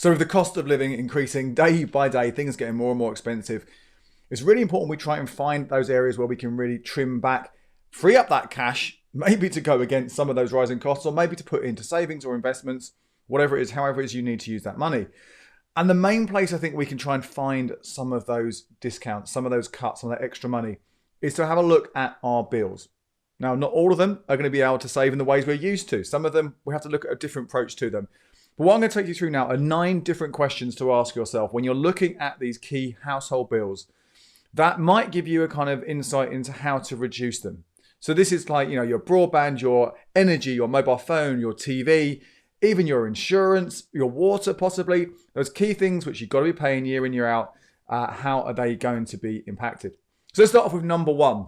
So with the cost of living increasing day by day, things getting more and more expensive, it's really important we try and find those areas where we can really trim back, free up that cash, maybe to go against some of those rising costs, or maybe to put into savings or investments, whatever it is, however it is you need to use that money. And the main place I think we can try and find some of those discounts, some of those cuts, some of that extra money, is to have a look at our bills. Now, not all of them are going to be able to save in the ways we're used to. Some of them, we have to look at a different approach to them. But what I'm going to take you through now are 9 different questions to ask yourself when you're looking at these key household bills that might give you a kind of insight into how to reduce them. So this is like, your broadband, your energy, your mobile phone, your TV, even your insurance, your water possibly. Those key things which you've got to be paying year in, year out. How are they going to be impacted? So let's start off with number 1.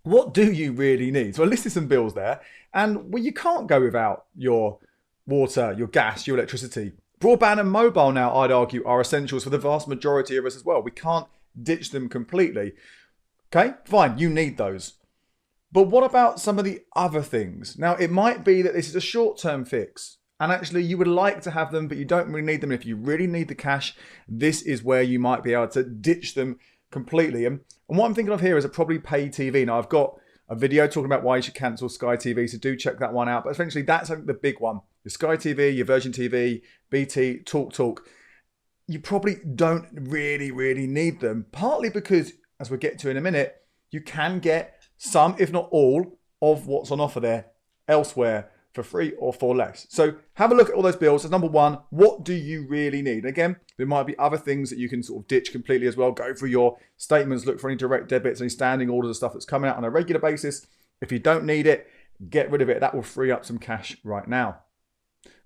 What do you really need? So I listed some bills there. And you can't go without your water, your gas, your electricity. Broadband and mobile now, I'd argue, are essentials for the vast majority of us as well. We can't ditch them completely. Okay, fine, you need those. But what about some of the other things? Now, it might be that this is a short-term fix. And actually, you would like to have them, but you don't really need them. If you really need the cash, this is where you might be able to ditch them completely. And what I'm thinking of here is a probably pay TV. Now, I've got a video talking about why you should cancel Sky TV, so do check that one out. But essentially, that's I think the big one. Your Sky TV, your Virgin TV, BT, TalkTalk. You probably don't really need them. Partly because, as we'll get to in a minute, you can get some, if not all, of what's on offer there elsewhere for free or for less. So have a look at all those bills. So number 1, what do you really need? Again, there might be other things that you can sort of ditch completely as well. Go through your statements, look for any direct debits, any standing orders of stuff that's coming out on a regular basis. If you don't need it, get rid of it. That will free up some cash right now.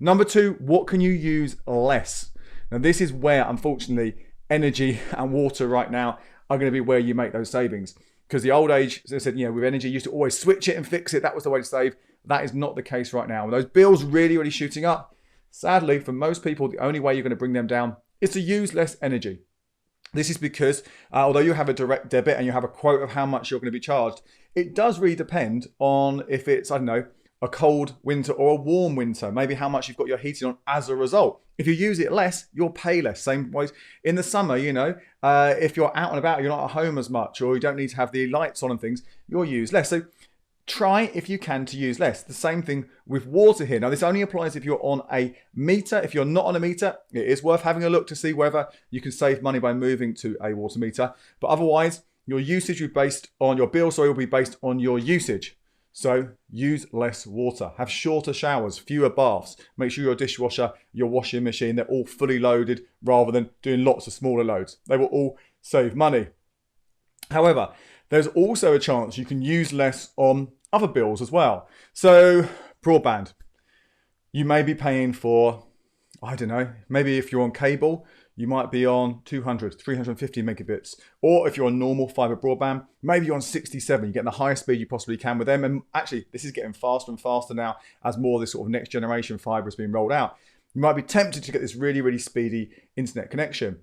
Number 2, what can you use less? Now this is where, unfortunately, energy and water right now are going to be where you make those savings. Because the old age, as I said, with energy, you used to always switch it and fix it. That was the way to save. That is not the case right now. With those bills really shooting up, sadly, for most people, the only way you're going to bring them down is to use less energy. This is because, although you have a direct debit and you have a quote of how much you're going to be charged, it does really depend on if it's, a cold winter or a warm winter, maybe how much you've got your heating on as a result. If you use it less, you'll pay less. Same ways in the summer, if you're out and about, you're not at home as much, or you don't need to have the lights on and things, you'll use less. So try, if you can, to use less. The same thing with water here. Now, this only applies if you're on a meter. If you're not on a meter, it is worth having a look to see whether you can save money by moving to a water meter. But otherwise, your usage will be based on your bill, will be based on your usage. So use less water, have shorter showers, fewer baths, make sure your dishwasher, your washing machine, they're all fully loaded rather than doing lots of smaller loads. They will all save money. However, there's also a chance you can use less on other bills as well. So broadband, you may be paying for, maybe if you're on cable, you might be on 200, 350 megabits. Or if you're on normal fiber broadband, maybe you're on 67. You're getting the highest speed you possibly can with them. And actually, this is getting faster and faster now as more of this sort of next generation fiber is being rolled out. You might be tempted to get this really speedy internet connection.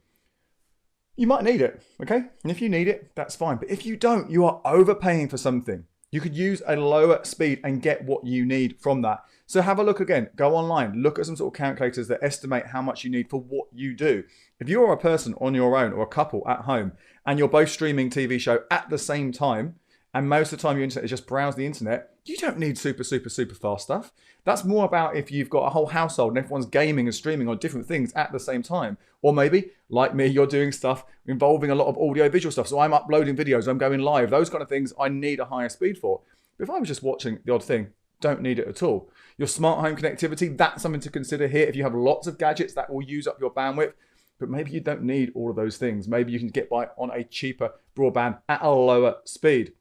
You might need it, okay? And if you need it, that's fine. But if you don't, you are overpaying for something. You could use a lower speed and get what you need from that. So have a look again, go online, look at some sort of calculators that estimate how much you need for what you do. If you are a person on your own or a couple at home and you're both streaming TV show at the same time, and most of the time your internet is just browse the internet, you don't need super fast stuff. That's more about if you've got a whole household and everyone's gaming and streaming on different things at the same time. Or maybe, like me, you're doing stuff involving a lot of audio visual stuff. So I'm uploading videos, I'm going live, those kind of things I need a higher speed for. But if I was just watching the odd thing, don't need it at all. Your smart home connectivity, that's something to consider here. If you have lots of gadgets, that will use up your bandwidth. But maybe you don't need all of those things. Maybe you can get by on a cheaper broadband at a lower speed.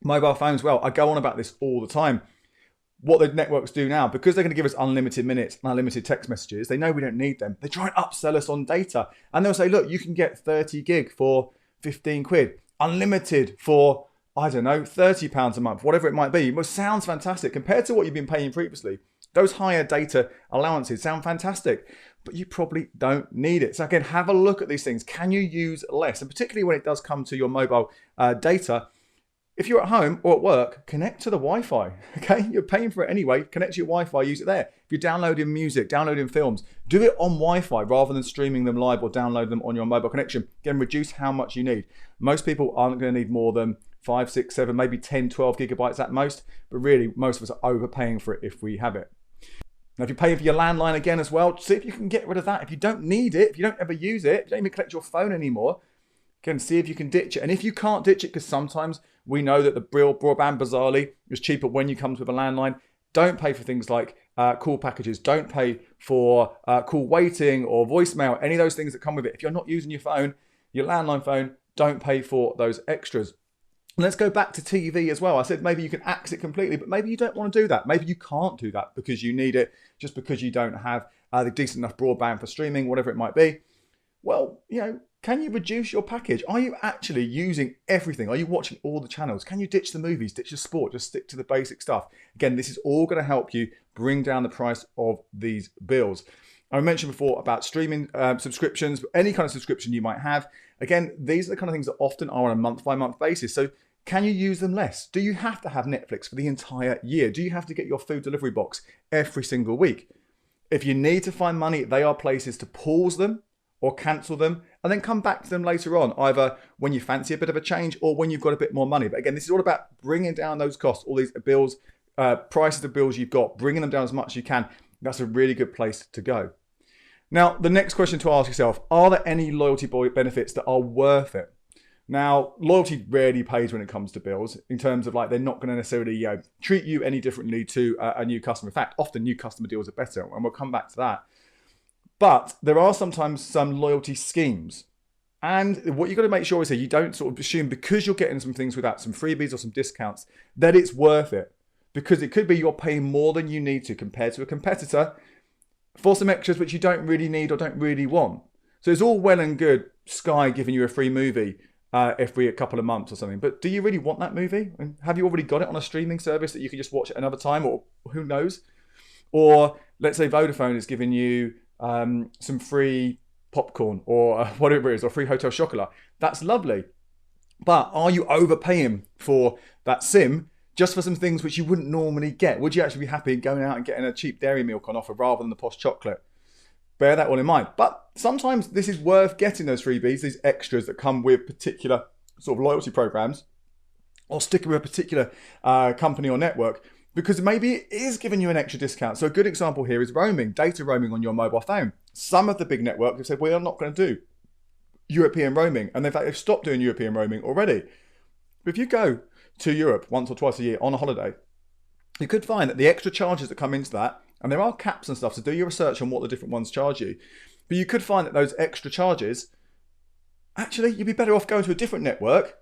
Mobile phones, well, I go on about this all the time. What the networks do now, because they're going to give us unlimited minutes and unlimited text messages, they know we don't need them. They try and upsell us on data. And they'll say, look, you can get 30 gig for 15 quid. Unlimited for, £30 a month, whatever it might be. It sounds fantastic. Compared to what you've been paying previously, those higher data allowances sound fantastic, but you probably don't need it. So again, have a look at these things. Can you use less? And particularly when it does come to your mobile data, If you're at home or at work, connect to the Wi-Fi, okay? You're paying for it anyway. Connect to your Wi-Fi, use it there. If you're downloading music, downloading films, do it on Wi-Fi rather than streaming them live or download them on your mobile connection. Again, reduce how much you need. Most people aren't going to need more than 5, 6, 7, maybe 10, 12 gigabytes at most, but really most of us are overpaying for it if we have it. Now, if you're paying for your landline again as well, see if you can get rid of that. If you don't need it, if you don't ever use it, if you don't even collect your phone anymore, again, see if you can ditch it. And if you can't ditch it, because sometimes we know that the broadband, bizarrely, is cheaper when you come with a landline, don't pay for things like call packages. Don't pay for call waiting or voicemail, any of those things that come with it. If you're not using your phone, your landline phone, don't pay for those extras. Let's go back to TV as well. I said maybe you can axe it completely, but maybe you don't want to do that. Maybe you can't do that because you need it just because you don't have the decent enough broadband for streaming, whatever it might be. Well, can you reduce your package? Are you actually using everything? Are you watching all the channels? Can you ditch the movies, ditch the sport, just stick to the basic stuff? Again, this is all going to help you bring down the price of these bills. I mentioned before about streaming subscriptions, any kind of subscription you might have. Again, these are the kind of things that often are on a month-by-month basis. So can you use them less? Do you have to have Netflix for the entire year? Do you have to get your food delivery box every single week? If you need to find money, they are places to pause them or cancel them and then come back to them later on, either when you fancy a bit of a change or when you've got a bit more money. But again, this is all about bringing down those costs, all these bills, prices of bills you've got, bringing them down as much as you can. That's a really good place to go. Now, the next question to ask yourself, are there any loyalty benefits that are worth it? Now, loyalty rarely pays when it comes to bills in terms of they're not going to necessarily treat you any differently to a new customer. In fact, often new customer deals are better, and we'll come back to that. But there are sometimes some loyalty schemes. And what you've got to make sure is you don't sort of assume because you're getting some things without some freebies or some discounts that it's worth it. Because it could be you're paying more than you need to compared to a competitor for some extras which you don't really need or don't really want. So it's all well and good Sky giving you a free movie every couple of months or something. But do you really want that movie? And have you already got it on a streaming service that you can just watch it another time, or who knows? Or let's say Vodafone is giving you some free popcorn or whatever it is, or free hotel chocolat. That's lovely. But are you overpaying for that SIM just for some things which you wouldn't normally get? Would you actually be happy going out and getting a cheap dairy milk on offer rather than the posh chocolate? Bear that all in mind. But sometimes this is worth getting those freebies, these extras that come with particular sort of loyalty programs, or sticking with a particular company or network, because maybe it is giving you an extra discount. So a good example here is roaming, data roaming on your mobile phone. Some of the big networks have said, well, I'm not going to do European roaming. And in fact, they've stopped doing European roaming already. But if you go to Europe once or twice a year on a holiday, you could find that the extra charges that come into that, and there are caps and stuff, so do your research on what the different ones charge you. But you could find that those extra charges, actually, you'd be better off going to a different network,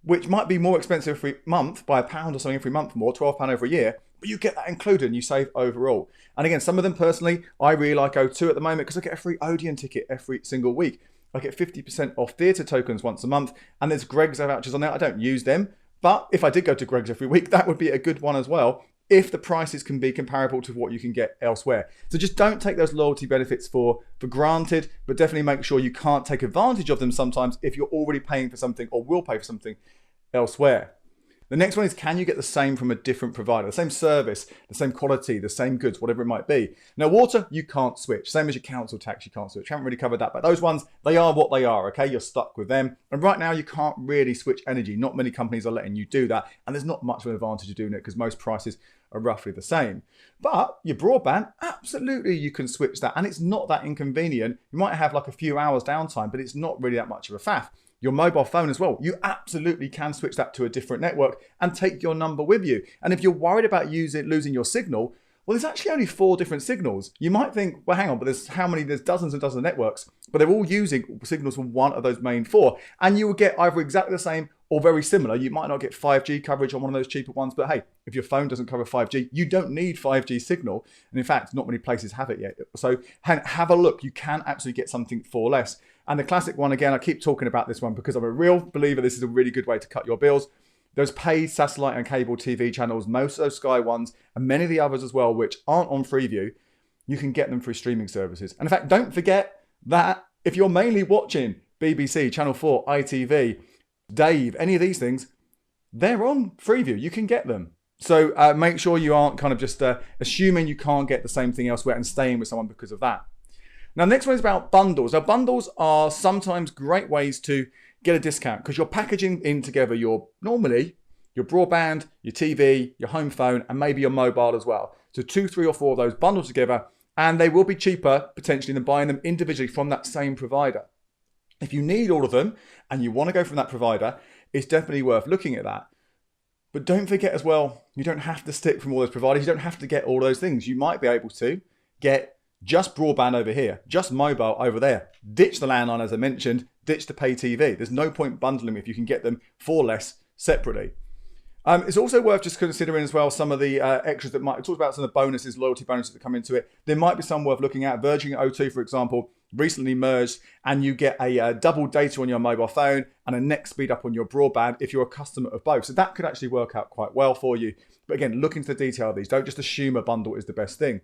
which might be more expensive every month by £1 or something every month more, £12 over a year, but you get that included and you save overall. And again, some of them personally, I really like O2 at the moment because I get a free Odeon ticket every single week. I get 50% off theatre tokens once a month, and there's Greggs vouchers on there. I don't use them, but if I did go to Greggs every week, that would be a good one as well, if the prices can be comparable to what you can get elsewhere. So just don't take those loyalty benefits for granted, but definitely make sure you can't take advantage of them sometimes if you're already paying for something or will pay for something elsewhere. The next one is, can you get the same from a different provider? The same service, the same quality, the same goods, whatever it might be. Now, water, you can't switch. Same as your council tax, you can't switch. Haven't really covered that, but those ones, they are what they are, okay? You're stuck with them. And right now, you can't really switch energy. Not many companies are letting you do that. And there's not much of an advantage of doing it because most prices are roughly the same. But your broadband, absolutely you can switch that. And it's not that inconvenient. You might have like a few hours downtime, but it's not really that much of a faff. Your mobile phone as well, you absolutely can switch that to a different network and take your number with you. And if you're worried about losing your signal, well, there's actually only 4 different signals. You might think, well, hang on, but there's dozens and dozens of networks, but they're all using signals from one of those main 4. And you will get either exactly the same or very similar. You might not get 5G coverage on one of those cheaper ones, but hey, if your phone doesn't cover 5G, you don't need 5G signal. And in fact, not many places have it yet. So have a look. You can actually get something for less. And the classic one, again, I keep talking about this one because I'm a real believer this is a really good way to cut your bills. Those paid satellite and cable TV channels, most of those Sky ones, and many of the others as well, which aren't on Freeview, you can get them through streaming services. And in fact, don't forget that if you're mainly watching BBC, Channel 4, ITV, Dave, any of these things, they're on Freeview. You can get them. So make sure you aren't kind of just assuming you can't get the same thing elsewhere and staying with someone because of that. Now, the next one is about bundles. Now, bundles are sometimes great ways to get a discount because you're packaging in together normally your broadband, your TV, your home phone, and maybe your mobile as well. So 2, 3, or 4 of those bundled together, and they will be cheaper potentially than buying them individually from that same provider. If you need all of them and you want to go from that provider, it's definitely worth looking at that. But don't forget as well, you don't have to stick from all those providers. You don't have to get all those things. You might be able to get just broadband over here, just mobile over there. Ditch the landline, as I mentioned, ditch the pay TV. There's no point bundling if you can get them for less separately. It's also worth just considering as well some of the extras that might, talk about some of the bonuses, loyalty bonuses that come into it. There might be some worth looking at. Virgin O2, for example, recently merged, and you get a double data on your mobile phone and a next speed up on your broadband if you're a customer of both. So that could actually work out quite well for you. But again, look into the detail of these. Don't just assume a bundle is the best thing.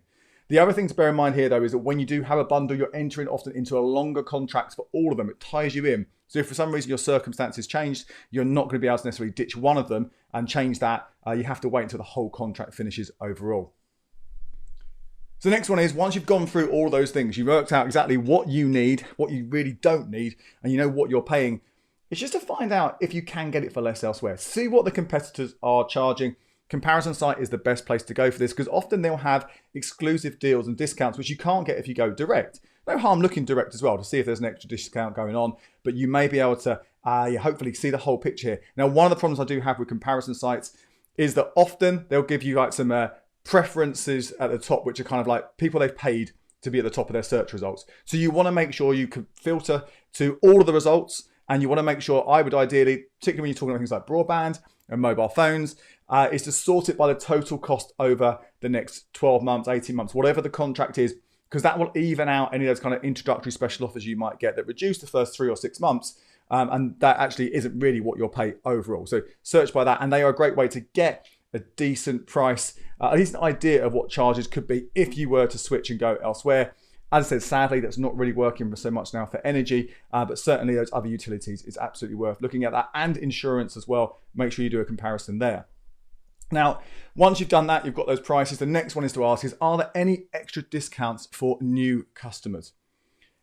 The other thing to bear in mind here, though, is that when you do have a bundle, you're entering often into a longer contracts for all of them. It ties you in. So if for some reason your circumstances changed, you're not going to be able to necessarily ditch one of them and change that. You have to wait until the whole contract finishes overall. So the next one is, once you've gone through all of those things, you've worked out exactly what you need, what you really don't need, and you know what you're paying, it's just to find out if you can get it for less elsewhere. See what the competitors are charging. Comparison site is the best place to go for this because often they'll have exclusive deals and discounts which you can't get if you go direct. No harm looking direct as well to see if there's an extra discount going on, but you may be able to hopefully see the whole picture here. Now, one of the problems I do have with comparison sites is that often they'll give you like some preferences at the top, which are kind of like people they've paid to be at the top of their search results. So you want to make sure you can filter to all of the results, and you want to make sure, I would ideally, particularly when you're talking about things like broadband and mobile phones, is to sort it by the total cost over the next 12 months, 18 months, whatever the contract is, because that will even out any of those kind of introductory special offers you might get that reduce the first 3 or 6 months. And that actually isn't really what you'll pay overall. So search by that, and they are a great way to get a decent price, at least an idea of what charges could be if you were to switch and go elsewhere. As I said, sadly, that's not really working for so much now for energy, but certainly those other utilities is absolutely worth looking at that, and insurance as well. Make sure you do a comparison there. Now, once you've done that, you've got those prices. The next one is to ask is, are there any extra discounts for new customers?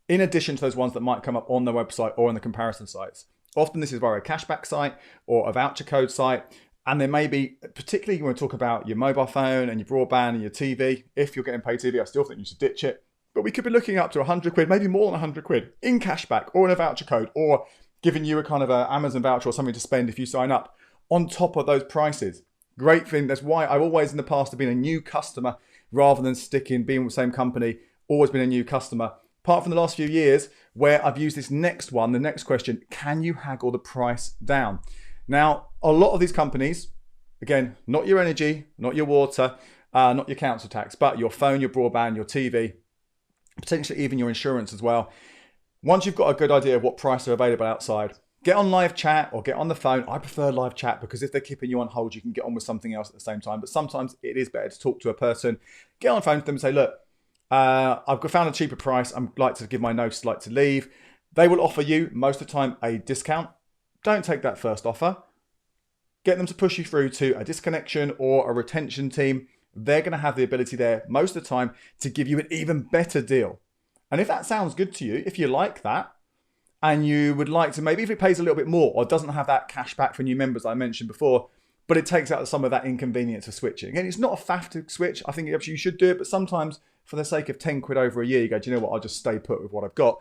In addition to those ones that might come up on the website or on the comparison sites. Often this is via a cashback site or a voucher code site. And there may be, particularly when we talk about your mobile phone and your broadband and your TV. If you're getting paid TV, I still think you should ditch it. But we could be looking up to 100 quid, maybe more than 100 quid in cashback or in a voucher code, or giving you a kind of a Amazon voucher or something to spend if you sign up on top of those prices. Great thing. That's why I've always in the past have been a new customer rather than being with the same company, always been a new customer. Apart from the last few years where I've used this next one, the next question, can you haggle the price down? Now, a lot of these companies, again, not your energy, not your water, not your council tax, but your phone, your broadband, your TV, potentially even your insurance as well. Once you've got a good idea of what price are available outside, get on live chat or get on the phone. I prefer live chat because if they're keeping you on hold, you can get on with something else at the same time. But sometimes it is better to talk to a person, get on the phone to them and say, look, I've found a cheaper price. I'd like to give my notice, like to leave. They will offer you most of the time a discount. Don't take that first offer. Get them to push you through to a disconnection or a retention team. They're going to have the ability there most of the time to give you an even better deal. And if that sounds good to you, if you like that, and you would like to, maybe if it pays a little bit more or doesn't have that cash back for new members I mentioned before, but it takes out some of that inconvenience of switching. Again, it's not a faff to switch. I think you should do it, but sometimes for the sake of 10 quid over a year, you go, do you know what, I'll just stay put with what I've got.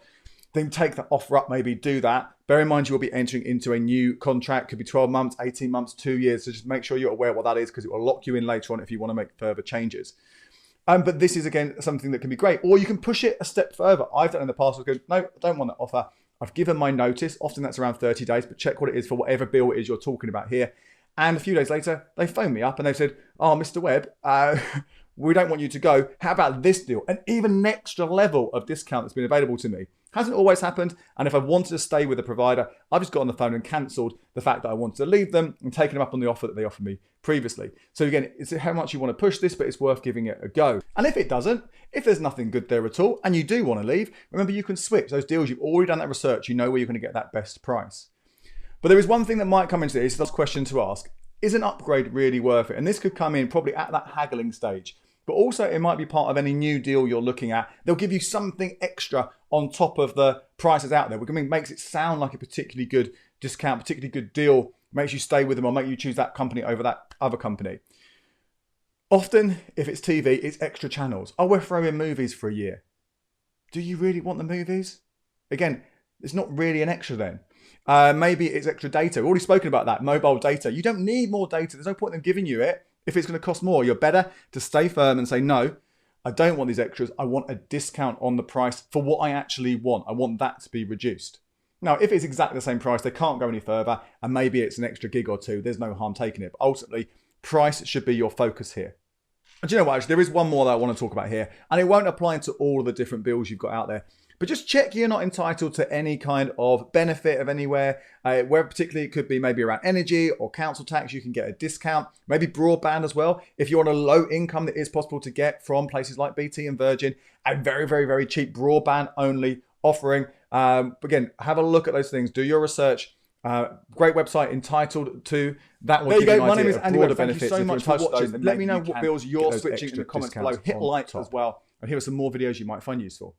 Then take that offer up, maybe do that. Bear in mind, you will be entering into a new contract. Could be 12 months, 18 months, 2 years. So just make sure you're aware what that is because it will lock you in later on if you want to make further changes. But this is, again, something that can be great. Or you can push it a step further. I've done in the past, no, I don't want that offer. I've given my notice. Often that's around 30 days, but check what it is for whatever bill it is you're talking about here. And a few days later, they phoned me up and they've said, oh, Mr. Webb, we don't want you to go. How about this deal? And even an extra level of discount that's been available to me. Hasn't always happened. And if I wanted to stay with a provider, I've just got on the phone and cancelled the fact that I wanted to leave them and taken them up on the offer that they offered me previously. So again, it's how much you want to push this, but it's worth giving it a go. And if it doesn't, if there's nothing good there at all, and you do want to leave, remember you can switch those deals. You've already done that research. You know where you're going to get that best price. But there is one thing that might come into this question to ask. is an upgrade really worth it? And this could come in probably at that haggling stage. But also it might be part of any new deal you're looking at. They'll give you something extra on top of the prices out there, which makes it sound like a particularly good discount, particularly good deal, makes you stay with them or make you choose that company over that other company. Often, if it's TV, it's extra channels. Oh, we're throwing movies for a year. Do you really want the movies? Again, it's not really an extra then. Maybe it's extra data. We've already spoken about that, mobile data. You don't need more data. There's no point in them giving you it if it's going to cost more. You're better to stay firm and say, no, I don't want these extras. I want a discount on the price for what I actually want. I want that to be reduced. Now, if it's exactly the same price, they can't go any further, and maybe it's an extra gig or two. There's no harm taking it. But ultimately, price should be your focus here. And do you know what? Actually, there is one more that I want to talk about here, and it won't apply to all of the different bills you've got out there. But just check you're not entitled to any kind of benefit of anywhere, where particularly it could be maybe around energy or council tax. You can get a discount, maybe broadband as well. If you're on a low income, that is possible to get from places like BT and Virgin, and very, very, very cheap broadband only offering. Again, have a look at those things. Do your research. Great website entitled to that one. There you go. My name is Andy Webb. Thank you so much for watching. Let me know what bills you're switching in the comments below. Hit like as well, and here are some more videos you might find useful.